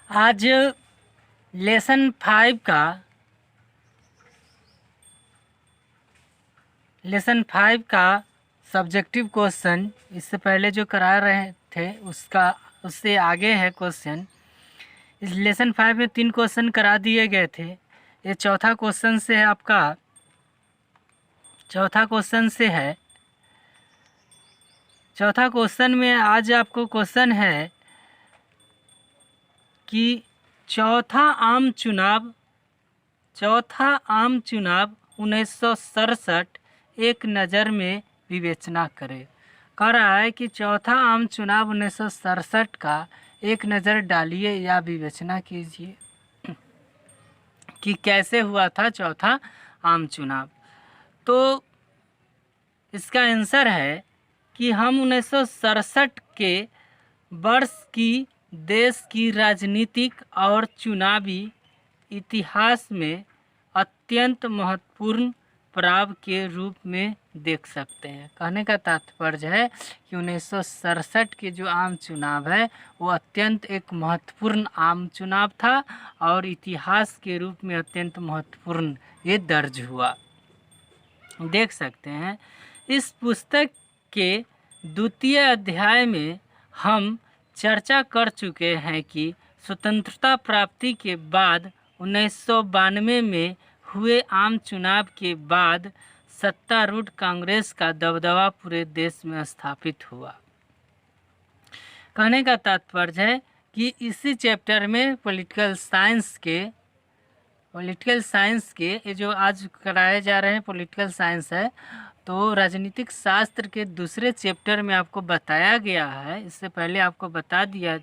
आज लेसन 5 का subjective question इससे पहले जो करा रहे थे उससे आगे है क्वेश्चन। इस लेसन 5 में 3 क्वेश्चन करा दिए गए थे। ये चौथा क्वेश्चन से है आपका। चौथा क्वेश्चन में आज आपको क्वेश्चन है कि चौथा आम चुनाव 1967 एक नज़र में विवेचना करें। कह रहा है कि चौथा आम चुनाव 1967 का एक नज़र डालिए या विवेचना कीजिए कि कैसे हुआ था चौथा आम चुनाव। तो इसका आंसर है कि हम 1967 के वर्ष की देश की राजनीतिक और चुनावी इतिहास में अत्यंत महत्वपूर्ण पड़ाव के रूप में देख सकते हैं। कहने का तात्पर्य है कि 1967 के जो आम चुनाव है वो अत्यंत एक महत्वपूर्ण आम चुनाव था और इतिहास के रूप में अत्यंत महत्वपूर्ण ये दर्ज हुआ। देख सकते हैं इस पुस्तक के द्वितीय अध्याय में हम चर्चा कर चुके हैं कि स्वतंत्रता प्राप्ति के बाद 1992 में हुए आम चुनाव के बाद सत्तारूढ़ कांग्रेस का दबदबा पूरे देश में स्थापित हुआ। कहने का तात्पर्य है कि इसी चैप्टर में पॉलिटिकल साइंस के ये जो आज कराए जा रहे हैं पॉलिटिकल साइंस है, तो राजनीतिक शास्त्र के दूसरे चैप्टर में आपको बताया गया है। इससे पहले आपको बता दिया,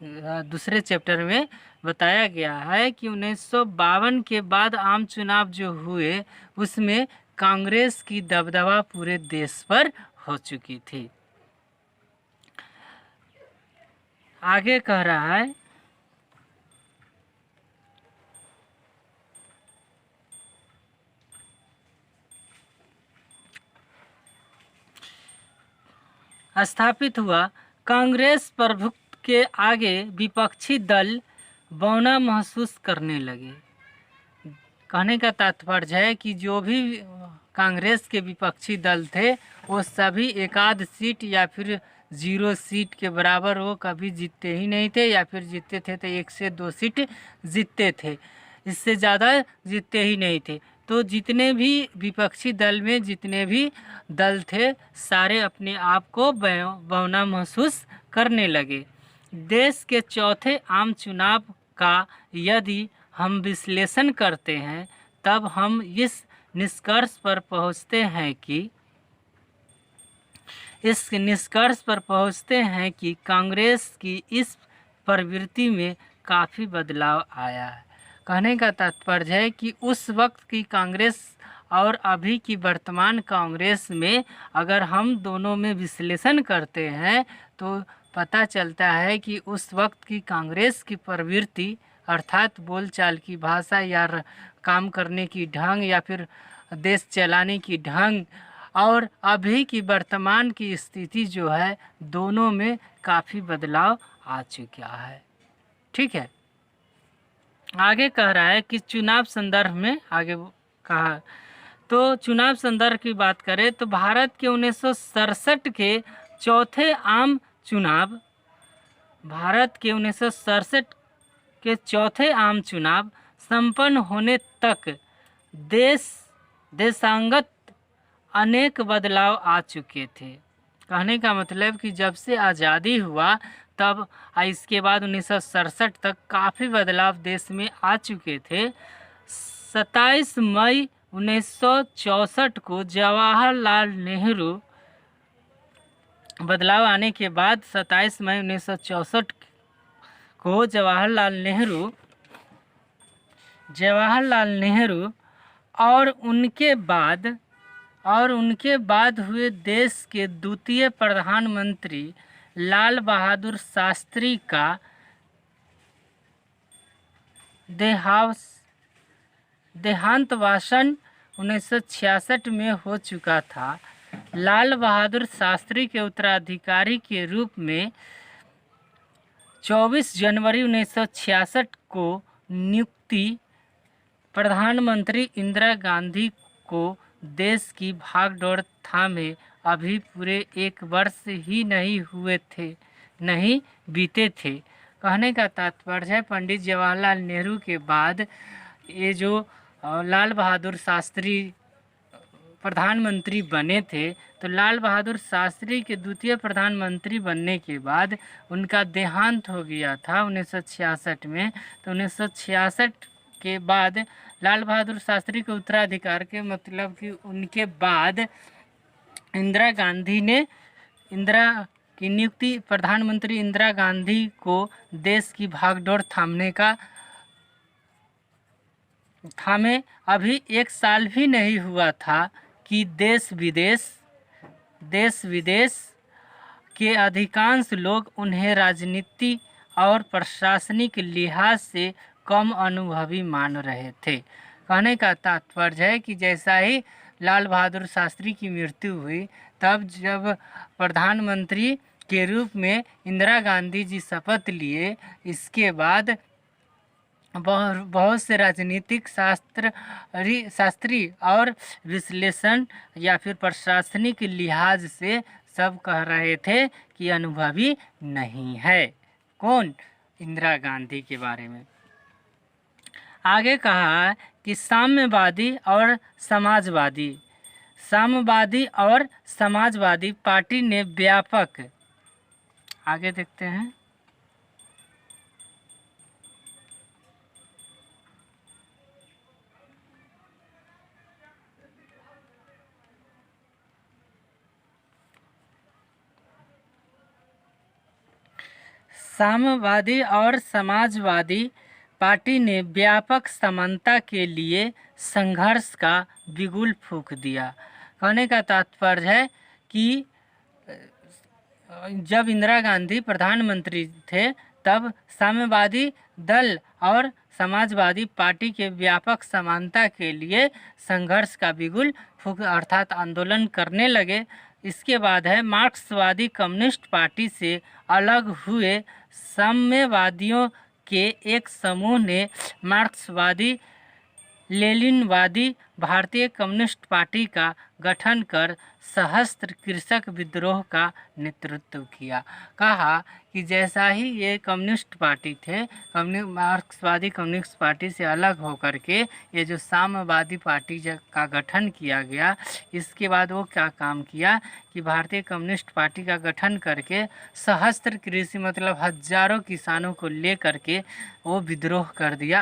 दूसरे चैप्टर में बताया गया है कि 1952 के बाद आम चुनाव जो हुए उसमें कांग्रेस की दबदबा पूरे देश पर हो चुकी थी। आगे कह रहा है स्थापित हुआ। कांग्रेस प्रभुत्व के आगे विपक्षी दल बौना महसूस करने लगे। कहने का तात्पर्य है कि जो भी कांग्रेस के विपक्षी दल थे वो सभी एकाध सीट या फिर 0 सीट के बराबर वो कभी जीतते ही नहीं थे, या फिर जीतते थे तो 1 से 2 सीट जीतते थे, इससे ज़्यादा जीतते ही नहीं थे। तो जितने भी विपक्षी दल में जितने भी दल थे सारे अपने आप को बौना महसूस करने लगे। देश के चौथे आम चुनाव का यदि हम विश्लेषण करते हैं तब हम इस निष्कर्ष पर पहुंचते हैं कि कांग्रेस की इस प्रवृत्ति में काफ़ी बदलाव आया है। कहने का तात्पर्य है कि उस वक्त की कांग्रेस और अभी की वर्तमान कांग्रेस में अगर हम दोनों में विश्लेषण करते हैं तो पता चलता है कि उस वक्त की कांग्रेस की प्रवृत्ति अर्थात बोलचाल की भाषा या काम करने की ढंग या फिर देश चलाने की ढंग और अभी की वर्तमान की स्थिति जो है दोनों में काफ़ी बदलाव आ चुका है। ठीक है, आगे कह रहा है कि चुनाव संदर्भ में आगे कहा तो चुनाव संदर्भ की बात करें तो भारत के 1967 के चौथे आम चुनाव संपन्न होने तक देशांगत अनेक बदलाव आ चुके थे। कहने का मतलब कि जब से आज़ादी हुआ तब इसके बाद 1967 तक काफ़ी बदलाव देश में आ चुके थे। 27 मई 1964 को बदलाव आने के बाद 27 मई 1964 को जवाहरलाल नेहरू और उनके बाद हुए देश के द्वितीय प्रधानमंत्री लाल बहादुर शास्त्री का देहांत वासन 1966 में हो चुका था। लाल बहादुर शास्त्री के उत्तराधिकारी के रूप में 24 जनवरी 1966 को नियुक्ति प्रधानमंत्री इंदिरा गांधी को देश की भागदौड़ थामे अभी पूरे 1 वर्ष ही नहीं बीते थे। कहने का तात्पर्य है पंडित जवाहरलाल नेहरू के बाद ये जो लाल बहादुर शास्त्री प्रधानमंत्री बने थे, तो लाल बहादुर शास्त्री के द्वितीय प्रधानमंत्री बनने के बाद उनका देहांत हो गया था 1966 में। तो 1966 के बाद लाल बहादुर शास्त्री के उत्तराधिकार के मतलब कि उनके बाद इंदिरा की नियुक्ति प्रधानमंत्री इंदिरा गांधी को देश की भागदौड़ थामे अभी 1 साल भी नहीं हुआ था कि देश विदेश के अधिकांश लोग उन्हें राजनीति और प्रशासनिक लिहाज से कम अनुभवी मान रहे थे। कहने का तात्पर्य है कि जैसा ही लाल बहादुर शास्त्री की मृत्यु हुई, तब जब प्रधानमंत्री के रूप में इंदिरा गांधी जी शपथ लिए, इसके बाद बहुत से राजनीतिक शास्त्री और विश्लेषण या फिर प्रशासनिक लिहाज से सब कह रहे थे कि अनुभवी नहीं है। कौन? इंदिरा गांधी के बारे में। आगे कहा कि साम्यवादी और समाजवादी पार्टी ने व्यापक, आगे देखते हैं, साम्यवादी और समाजवादी पार्टी ने व्यापक समानता के लिए संघर्ष का बिगुल फूंक दिया। कहने का तात्पर्य है कि जब इंदिरा गांधी प्रधानमंत्री थे, तब साम्यवादी दल और समाजवादी पार्टी के व्यापक समानता के लिए संघर्ष का बिगुल फूंक अर्थात आंदोलन करने लगे। इसके बाद है मार्क्सवादी कम्युनिस्ट पार्टी से अलग हुए साम्यवादियों के एक समूह ने मार्क्सवादी लेनिनवादी भारतीय कम्युनिस्ट पार्टी का गठन कर सशस्त्र कृषक विद्रोह का नेतृत्व किया। कहा कि जैसा ही ये कम्युनिस्ट पार्टी थे, मार्क्सवादी कम्युनिस्ट पार्टी से अलग होकर के ये जो साम्यवादी पार्टी का गठन किया गया, इसके बाद वो क्या काम किया कि भारतीय कम्युनिस्ट पार्टी का गठन करके सशस्त्र कृषि मतलब हजारों किसानों को ले करके वो विद्रोह कर दिया,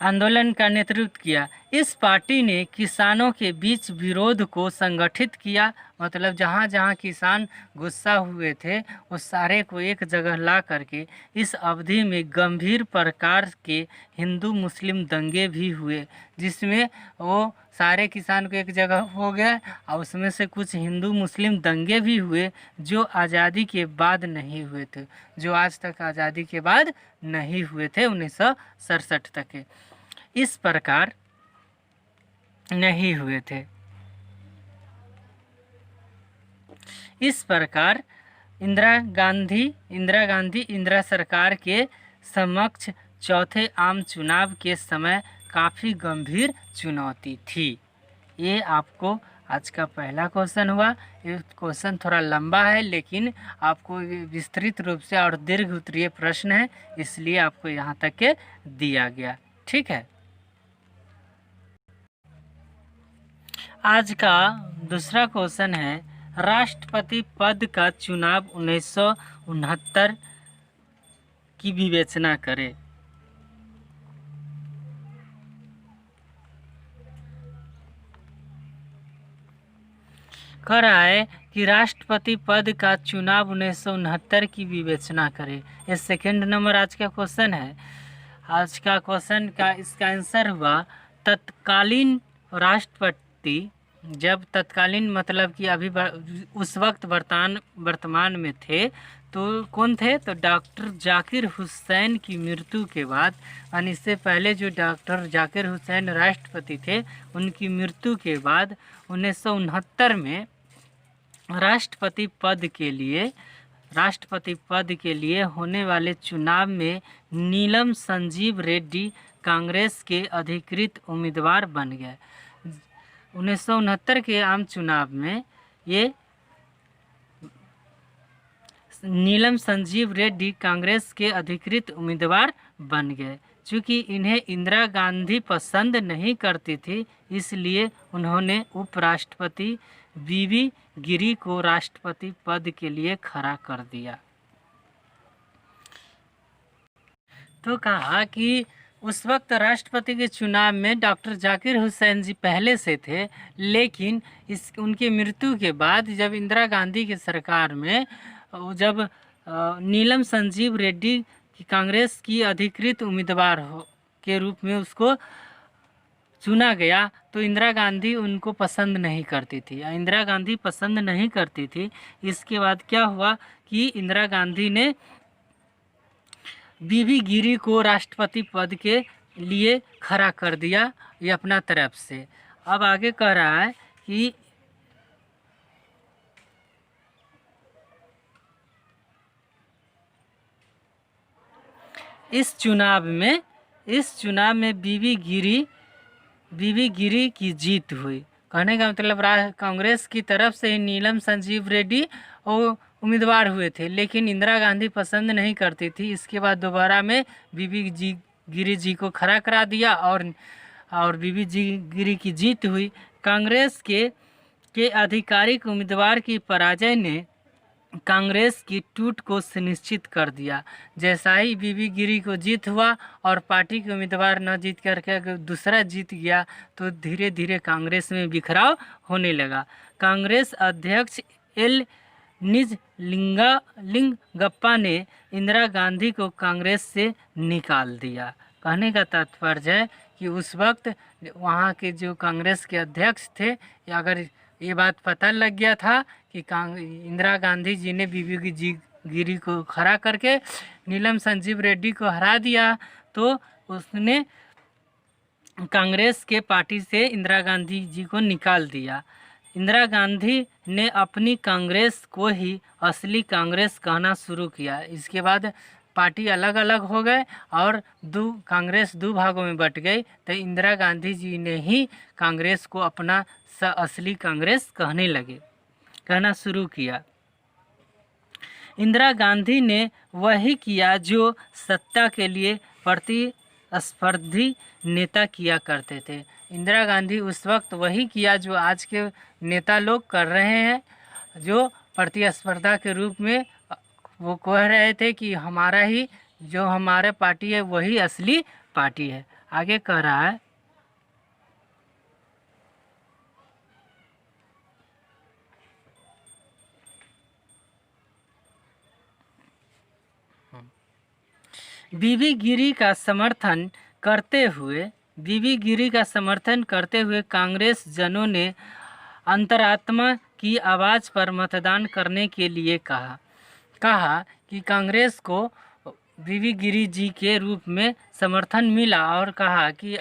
आंदोलन का नेतृत्व किया। इस पार्टी ने किसानों के बीच विरोध को संगठित किया, मतलब जहाँ जहाँ किसान गुस्सा हुए थे वो सारे को एक जगह ला करके इस अवधि में गंभीर प्रकार के हिंदू मुस्लिम दंगे भी हुए, जिसमें वो सारे किसान को एक जगह हो गया और उसमें से कुछ हिंदू मुस्लिम दंगे भी हुए जो आज़ादी के बाद नहीं हुए थे, जो आज तक आज़ादी के बाद नहीं हुए थे 1967 तक के, इस प्रकार नहीं हुए थे। इस प्रकार इंदिरा सरकार के समक्ष चौथे आम चुनाव के समय काफ़ी गंभीर चुनौती थी। ये आपको आज का पहला क्वेश्चन हुआ। ये क्वेश्चन थोड़ा लंबा है लेकिन आपको विस्तृत रूप से और दीर्घ उत्तरीय प्रश्न है, इसलिए आपको यहाँ तक के दिया गया। ठीक है। आज का दूसरा क्वेश्चन है, राष्ट्रपति पद का चुनाव 1969 की विवेचना करें। कह रहा है कि राष्ट्रपति पद का चुनाव 1969 की विवेचना करें। ये सेकंड नंबर आज का क्वेश्चन है। आज का क्वेश्चन का इसका आंसर हुआ तत्कालीन राष्ट्रपति, जब तत्कालीन मतलब कि अभी उस वक्त वर्तमान में थे, तो कौन थे? तो डॉक्टर जाकिर हुसैन की मृत्यु के बाद, और इससे पहले जो डॉक्टर जाकिर हुसैन राष्ट्रपति थे उनकी मृत्यु के बाद 1969 में राष्ट्रपति पद के लिए राष्ट्रपति पद के लिए होने वाले चुनाव में नीलम संजीव रेड्डी कांग्रेस के अधिकृत उम्मीदवार बन गए। 1969 के आम चुनाव में ये नीलम संजीव रेड्डी कांग्रेस के अधिकृत उम्मीदवार बन गए। चूँकि इन्हें इंदिरा गांधी पसंद नहीं करती थी, इसलिए उन्होंने उपराष्ट्रपति बीवी गिरी को राष्ट्रपति पद के लिए खड़ा कर दिया। तो कहा कि उस वक्त राष्ट्रपति के चुनाव में डॉक्टर जाकिर हुसैन जी पहले से थे, लेकिन उनकी मृत्यु के बाद जब इंदिरा गांधी की सरकार में जब नीलम संजीव रेड्डी की कांग्रेस की अधिकृत उम्मीदवार के रूप में उसको चुना गया, तो इंदिरा गांधी उनको पसंद नहीं करती थी। इंदिरा गांधी पसंद नहीं करती थी। इसके बाद क्या हुआ कि इंदिरा गांधी ने बीवी गिरी को राष्ट्रपति पद के लिए खड़ा कर दिया, ये अपना तरफ से। अब आगे कह रहा है कि इस चुनाव में बीवी गिरी की जीत हुई। कहने का मतलब कांग्रेस की तरफ से ही नीलम संजीव रेड्डी और उम्मीदवार हुए थे, लेकिन इंदिरा गांधी पसंद नहीं करती थी। इसके बाद दोबारा में बीवी गिरी जी को खड़ा करा दिया और बीवी गिरी की जीत हुई। कांग्रेस के आधिकारिक उम्मीदवार की पराजय ने कांग्रेस की टूट को सुनिश्चित कर दिया। जैसा ही बीवी गिरी को जीत हुआ और पार्टी के उम्मीदवार न जीत करके अगर दूसरा जीत गया, तो धीरे धीरे कांग्रेस में बिखराव होने लगा। कांग्रेस अध्यक्ष एल निजलिंगप्पा ने इंदिरा गांधी को कांग्रेस से निकाल दिया। कहने का तात्पर्य है कि उस वक्त वहाँ के जो कांग्रेस के अध्यक्ष थे, अगर ये बात पता लग गया था कि इंदिरा गांधी जी ने बीवी गिरी को खड़ा करके नीलम संजीव रेड्डी को हरा दिया, तो उसने कांग्रेस के पार्टी से इंदिरा गांधी जी को निकाल दिया। इंदिरा गांधी ने अपनी कांग्रेस को ही असली कांग्रेस कहना शुरू किया। इसके बाद पार्टी अलग अलग हो गए और कांग्रेस दो भागों में बट गई, तो इंदिरा गांधी जी ने ही कांग्रेस को अपना असली कांग्रेस कहना शुरू किया। इंदिरा गांधी ने वही किया जो सत्ता के लिए प्रतिस्पर्धी नेता किया करते थे। इंदिरा गांधी उस वक्त वही किया जो आज के नेता लोग कर रहे हैं, जो प्रतिस्पर्धा के रूप में वो कह रहे थे कि हमारा पार्टी है वही असली पार्टी है। आगे कह रहा है बीवी गिरी का समर्थन करते हुए कांग्रेस जनों ने अंतरात्मा की आवाज़ पर मतदान करने के लिए कहा कि कांग्रेस को बीवी गिरी जी के रूप में समर्थन मिला और कहा कि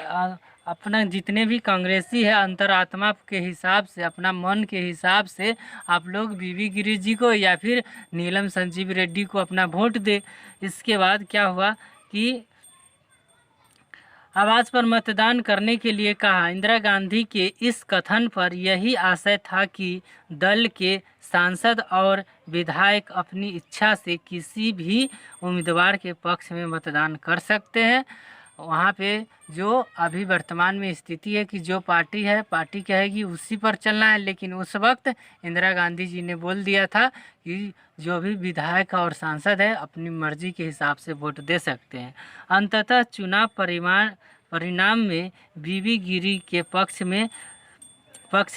अपना जितने भी कांग्रेसी है अंतरात्मा के हिसाब से, अपना मन के हिसाब से आप लोग बीवी गिरी जी को या फिर नीलम संजीव रेड्डी को अपना वोट दे। इसके बाद क्या हुआ कि आवाज़ पर मतदान करने के लिए कहा। इंदिरा गांधी के इस कथन पर यही आशय था कि दल के सांसद और विधायक अपनी इच्छा से किसी भी उम्मीदवार के पक्ष में मतदान कर सकते हैं। वहाँ पे जो अभी वर्तमान में स्थिति है कि जो पार्टी कहेगी उसी पर चलना है, लेकिन उस वक्त इंदिरा गांधी जी ने बोल दिया था कि जो भी विधायक और सांसद है अपनी मर्जी के हिसाब से वोट दे सकते हैं। अंततः चुनाव परिणाम में बीवी गिरी के पक्ष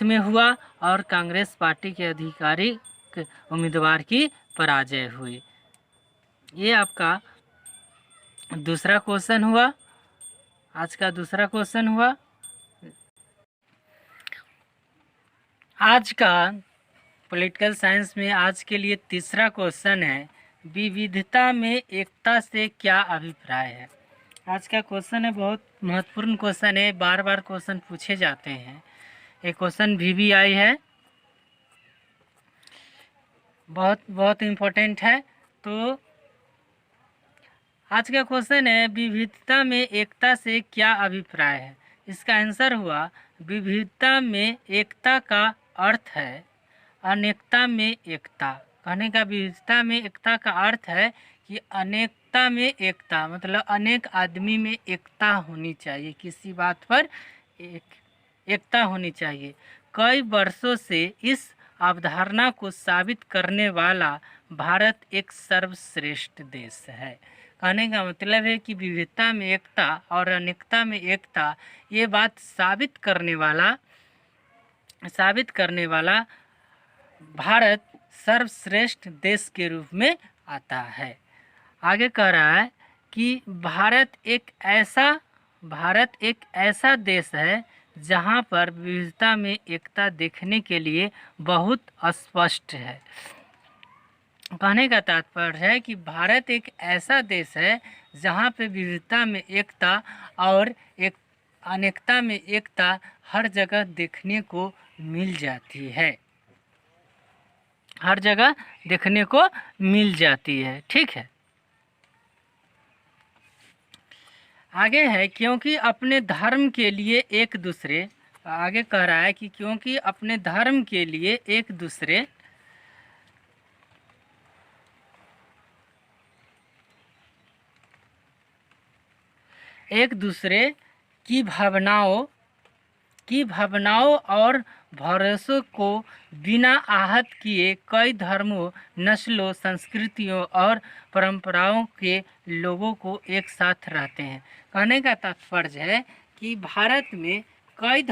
में हुआ और कांग्रेस पार्टी के आधिकारिक उम्मीदवार की पराजय हुई। ये आपका दूसरा क्वेश्चन हुआ, आज का दूसरा क्वेश्चन हुआ। आज का पॉलिटिकल साइंस में आज के लिए तीसरा क्वेश्चन है, विविधता में एकता से क्या अभिप्राय है। आज का क्वेश्चन है, बहुत महत्वपूर्ण क्वेश्चन है, बार बार क्वेश्चन पूछे जाते हैं। एक क्वेश्चन VVI है। बहुत बहुत इम्पोर्टेंट है। तो आज का क्वेश्चन है, विविधता में एकता से क्या अभिप्राय है। इसका आंसर हुआ, विविधता में एकता का अर्थ है अनेकता में एकता। कहने का विविधता में एकता का अर्थ है कि अनेकता में एकता, मतलब अनेक आदमी में एकता होनी चाहिए, किसी बात पर एकता होनी चाहिए। कई वर्षों से इस अवधारणा को साबित करने वाला भारत एक सर्वश्रेष्ठ देश है। कहने का मतलब है कि विविधता में एकता और अनेकता में एकता, ये बात साबित करने वाला भारत सर्वश्रेष्ठ देश के रूप में आता है। आगे कह रहा है कि भारत एक ऐसा देश है जहाँ पर विविधता में एकता देखने के लिए बहुत स्पष्ट है। कहने का तात्पर्य है कि भारत एक ऐसा देश है जहाँ पे विविधता में एकता और एक अनेकता में एकता हर जगह देखने को मिल जाती है, हर जगह देखने को मिल जाती है। ठीक है, आगे है, क्योंकि अपने धर्म के लिए एक दूसरे, आगे कह रहा है कि क्योंकि अपने धर्म के लिए एक दूसरे की भावनाओं और भरोसों को बिना आहत किए कई धर्मों, नस्लों, संस्कृतियों और परंपराओं के लोगों को एक साथ रहते हैं। कहने का तात्पर्य है कि भारत में कई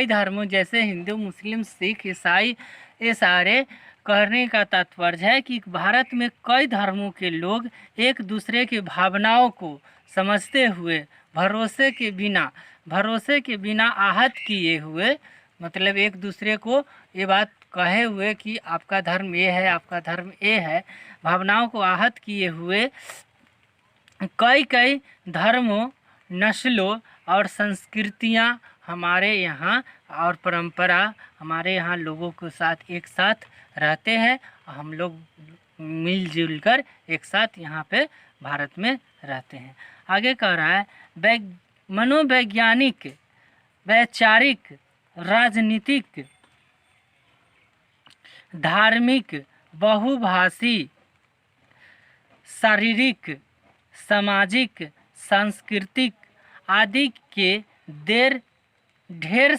धर्मों जैसे हिंदू, मुस्लिम, सिख, ईसाई, ये सारे, कहने का तात्पर्य है कि भारत में कई धर्मों के लोग एक दूसरे की भावनाओं को समझते हुए भरोसे के बिना आहत किए हुए, मतलब एक दूसरे को ये बात कहे हुए कि आपका धर्म ये है, आपका धर्म ये है, भावनाओं को आहत किए हुए कई धर्मों, नस्लों और संस्कृतियाँ हमारे यहाँ और परंपरा हमारे यहाँ लोगों के साथ एक साथ रहते हैं। हम लोग मिलजुल कर एक साथ यहाँ पे भारत में रहते हैं। आगे कह रहा है, मनोवैज्ञानिक, वैचारिक, राजनीतिक, धार्मिक, बहुभाषी, शारीरिक, सामाजिक, सांस्कृतिक आदि के ढेर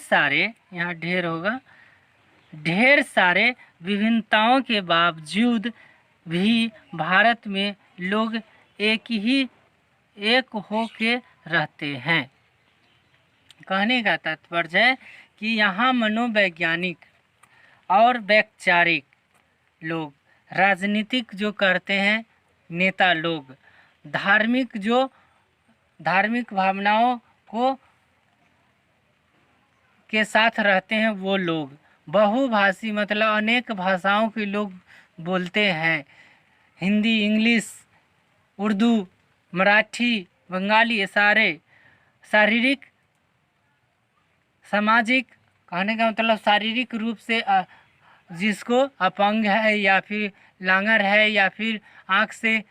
सारे विभिन्नताओं के बावजूद भी भारत में लोग एक हो के रहते हैं। कहने का तात्पर्य है कि यहाँ मनोवैज्ञानिक और वैचारिक लोग, राजनीतिक जो करते हैं नेता लोग, धार्मिक भावनाओं के साथ रहते हैं वो लोग, बहुभाषी मतलब अनेक भाषाओं के लोग बोलते हैं, हिंदी, इंग्लिश, उर्दू, मराठी, बंगाली, ये सारे, शारीरिक, सामाजिक, कहने का मतलब शारीरिक रूप से जिसको अपंग है या फिर लांगर है या फिर आँख से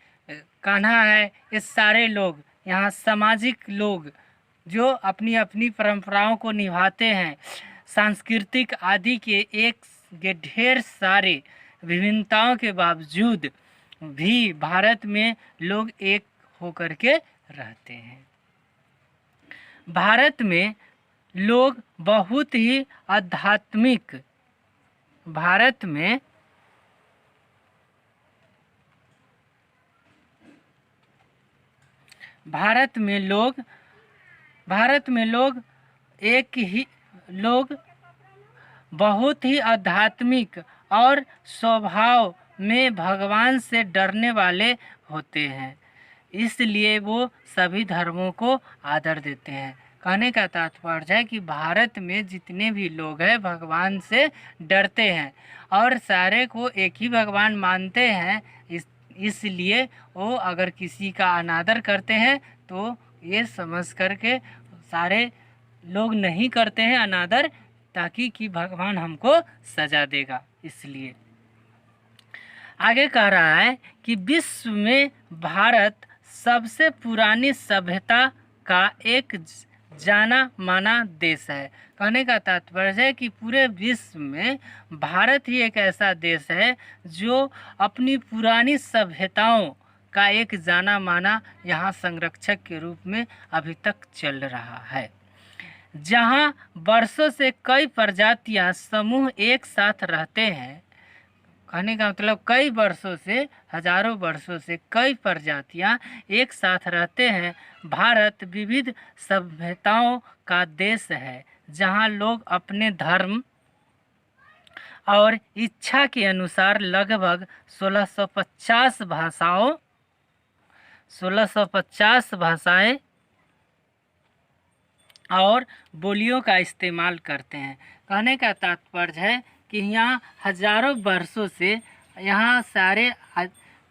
कान्हा है, ये सारे लोग यहाँ सामाजिक लोग जो अपनी अपनी परंपराओं को निभाते हैं, सांस्कृतिक आदि के ढेर सारे विभिन्नताओं के बावजूद भी भारत में लोग एक होकर के रहते हैं। भारत में लोग बहुत ही आध्यात्मिक, भारत में लोग बहुत ही आध्यात्मिक और स्वभाव में भगवान से डरने वाले होते हैं, इसलिए वो सभी धर्मों को आदर देते हैं। कहने का तात्पर्य है कि भारत में जितने भी लोग हैं भगवान से डरते हैं और सारे को एक ही भगवान मानते हैं, इसलिए वो अगर किसी का अनादर करते हैं तो ये समझ करके सारे लोग नहीं करते हैं अनादर, ताकि कि भगवान हमको सजा देगा। इसलिए आगे कह रहा है कि विश्व में भारत सबसे पुरानी सभ्यता का एक जाना माना देश है। कहने का तात्पर्य है कि पूरे विश्व में भारत ही एक ऐसा देश है जो अपनी पुरानी सभ्यताओं का एक जाना माना यहाँ संरक्षक के रूप में अभी तक चल रहा है, जहाँ वर्षों से कई प्रजातियाँ समूह एक साथ रहते हैं। कहने का मतलब कई वर्षों से, हजारों वर्षों से कई प्रजातियां एक साथ रहते हैं। भारत विविध सभ्यताओं का देश है, जहां लोग अपने धर्म और इच्छा के अनुसार लगभग 1650 भाषाएं और बोलियों का इस्तेमाल करते हैं। कहने का तात्पर्य है कि यहाँ हजारों वर्षों से यहाँ सारे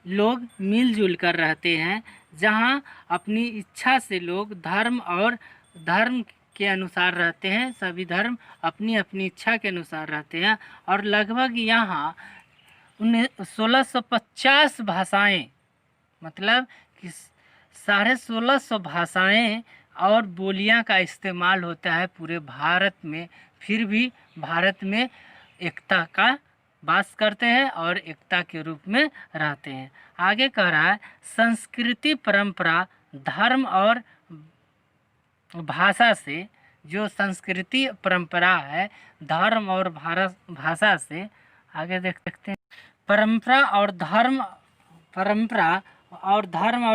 लोग मिलजुल कर रहते हैं, जहाँ अपनी इच्छा से लोग धर्म के अनुसार रहते हैं। सभी धर्म अपनी अपनी इच्छा के अनुसार रहते हैं और लगभग यहाँ 1650 भाषाएं, मतलब कि 1650 भाषाएं और बोलियां का इस्तेमाल होता है पूरे भारत में। फिर भी भारत में एकता का वास करते हैं और एकता के रूप में रहते हैं। आगे कह रहा है संस्कृति, परंपरा, धर्म और भाषा से, जो संस्कृति परंपरा है, धर्म और भाषा से, आगे देखते हैं परंपरा और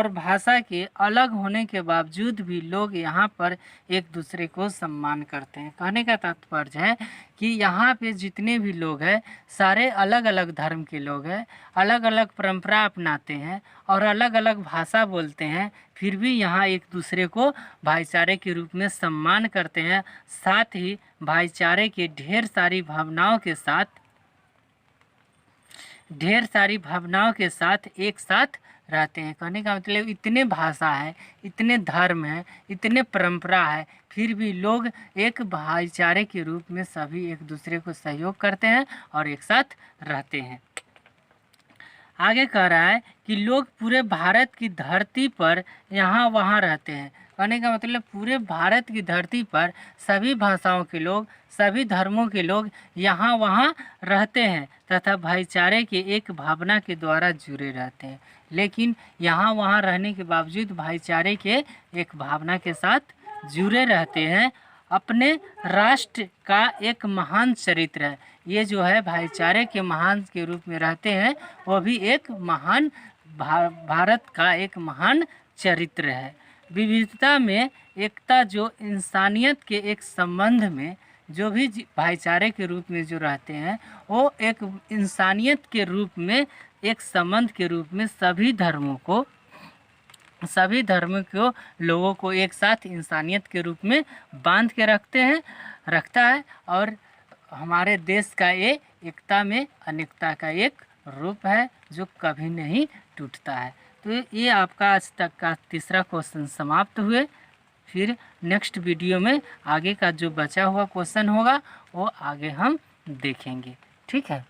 भाषा के अलग होने के बावजूद भी लोग यहाँ पर एक दूसरे को सम्मान करते हैं। कहने का तात्पर्य है कि यहाँ पे जितने भी लोग हैं सारे अलग अलग धर्म के लोग हैं, अलग अलग परंपरा अपनाते हैं और अलग अलग भाषा बोलते हैं, फिर भी यहाँ एक दूसरे को भाईचारे के रूप में सम्मान करते हैं। साथ ही भाईचारे के ढेर सारी भावनाओं के साथ एक साथ रहते हैं। कहने का मतलब इतने भाषा है, इतने धर्म है, इतने परंपरा है, फिर भी लोग एक भाईचारे के रूप में सभी एक दूसरे को सहयोग करते हैं और एक साथ रहते हैं। आगे कह रहा है कि लोग पूरे भारत की धरती पर यहाँ वहाँ रहते हैं। कहने का मतलब पूरे भारत की धरती पर सभी भाषाओं के लोग, सभी धर्मों के लोग यहाँ वहाँ रहते हैं तथा भाईचारे के एक भावना के द्वारा जुड़े रहते हैं। लेकिन यहाँ वहाँ रहने के बावजूद भाईचारे के एक भावना के साथ जुड़े रहते हैं। अपने राष्ट्र का एक महान चरित्र है। ये जो है भाईचारे के महान के रूप में रहते हैं, वो भी एक महान भारत का एक महान चरित्र है। विविधता में एकता, जो इंसानियत के एक संबंध में जो भी भाईचारे के रूप में जो रहते हैं, वो एक इंसानियत के रूप में, एक संबंध के रूप में सभी धर्मों को लोगों को एक साथ इंसानियत के रूप में बांध के रखता है और हमारे देश का ये एकता में अनेकता का एक रूप है जो कभी नहीं टूटता है। तो ये आपका आज तक का तीसरा क्वेश्चन समाप्त हुए। फिर नेक्स्ट वीडियो में आगे का जो बचा हुआ क्वेश्चन होगा वो आगे हम देखेंगे। ठीक है।